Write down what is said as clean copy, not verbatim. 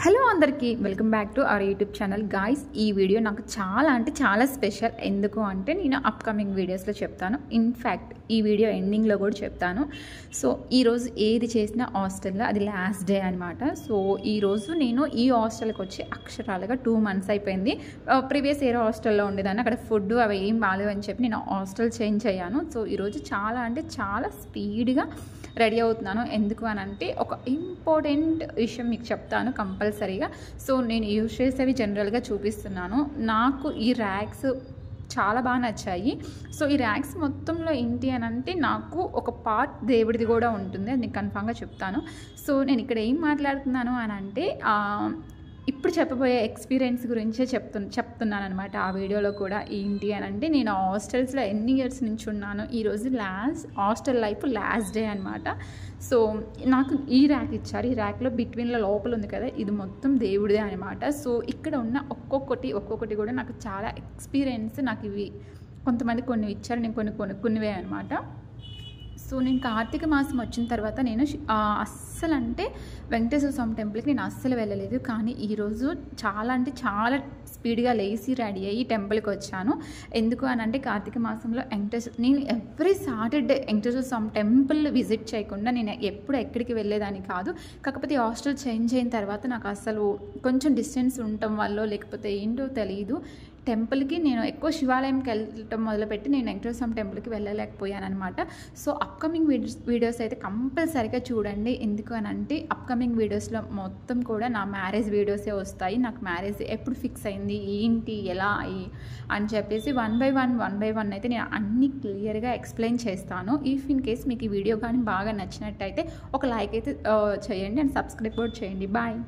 Hello అందరికీ welcome back to our YouTube channel guys. ఈ video నాకు చాలా స్పెషల్. ఎందుకు అంటే నేను అప్కమింగ్ వీడియోస్లో చెప్తాను, ఇన్ఫ్యాక్ట్ ఈ వీడియో ఎండింగ్లో కూడా చెప్తాను. సో ఈరోజు ఏది చేసినా హాస్టల్లో అది లాస్ట్ డే అనమాట. సో ఈరోజు నేను ఈ హాస్టల్కి వచ్చి అక్షరాలుగా 2 months అయిపోయింది. ప్రీవియస్ ఏరో హాస్టల్లో ఉండేదాన్ని, అక్కడ ఫుడ్ అవి ఏం బాగాలేవు అని చెప్పి నేను హాస్టల్ చేంజ్ అయ్యాను. సో ఈరోజు చాలా స్పీడ్గా రెడీ అవుతున్నాను. ఎందుకు అని అంటే ఒక ఇంపార్టెంట్ విషయం మీకు చెప్తాను కంపల్సరీగా. సో నేను యూజ్ చేసేవి జనరల్గా చూపిస్తున్నాను. నాకు ఈ ర్యాక్స్ చాలా బాగా నచ్చాయి. సో ఈ ర్యాక్స్ మొత్తంలో ఏంటి అని అంటే నాకు ఒక పార్ట్ దేవుడిది కూడా ఉంటుంది, అది నేను కన్ఫామ్గా చెప్తాను. సో నేను ఇక్కడ ఏం మాట్లాడుతున్నాను అని అంటే ఇప్పుడు చెప్పబోయే ఎక్స్పీరియన్స్ గురించే చెప్తున్నాను అనమాట. ఆ వీడియోలో కూడా ఏంటి అని అంటే నేను హాస్టల్స్లో ఎన్ని ఇయర్స్ నుంచి ఉన్నాను, ఈరోజు హాస్టల్ లైఫ్ లాస్ట్ డే అనమాట. సో నాకు ఈ ర్యాక్ ఇచ్చారు. ఈ ర్యాక్లో బిట్వీన్లో లోపల ఉంది కదా, ఇది మొత్తం దేవుడిదే అనమాట. సో ఇక్కడ ఉన్న ఒక్కొక్కటి కూడా నాకు చాలా ఎక్స్పీరియన్స్. నాకు ఇవి కొంతమంది కొన్ని ఇచ్చారు, నేను కొన్ని కొనుక్కున్నవే అనమాట. సో నేను కార్తీక మాసం వచ్చిన తర్వాత నేను అస్సలు అంటే వెంకటేశ్వర స్వామి టెంపుల్కి నేను అస్సలు వెళ్ళలేదు. కానీ ఈరోజు చాలా స్పీడ్గా లేచి రెడీ అయ్యి టెంపుల్కి వచ్చాను. ఎందుకు అని అంటే కార్తీక మాసంలో నేను ఎవ్రీ సాటర్డే వెంకటేశ్వర స్వామి టెంపుల్ విజిట్ చేయకుండా నేను ఎక్కడికి వెళ్ళేదాన్ని కాదు. కాకపోతే హాస్టల్ చేంజ్ అయిన తర్వాత నాకు అసలు కొంచెం డిస్టెన్స్ ఉండటం వల్ల లేకపోతే ఏంటో తెలియదు, టెంపుల్కి నేను ఎక్కువ శివాలయంకి వెళ్ళటం మొదలుపెట్టి నేను వెంకటేశ్వర స్వామి టెంపుల్కి వెళ్ళలేకపోయాను అనమాట. సో అప్కమింగ్ వీడియోస్ అయితే కంపల్సరీగా చూడండి. ఎందుకు అని అంటే అప్కమింగ్ వీడియోస్లో మొత్తం కూడా నా మ్యారేజ్ వీడియోసే వస్తాయి. నాకు మ్యారేజ్ ఎప్పుడు ఫిక్స్ అయింది, ఏంటి, ఎలా అయ్యి అని చెప్పేసి వన్ బై వన్ అయితే నేను అన్నీ క్లియర్గా ఎక్స్ప్లెయిన్ చేస్తాను. ఇఫ్ ఇన్ కేస్ మీకు ఈ వీడియో కానీ బాగా నచ్చినట్టయితే ఒక లైక్ అయితే చేయండి అండ్ సబ్స్క్రైబ్ కూడా చేయండి. బాయ్.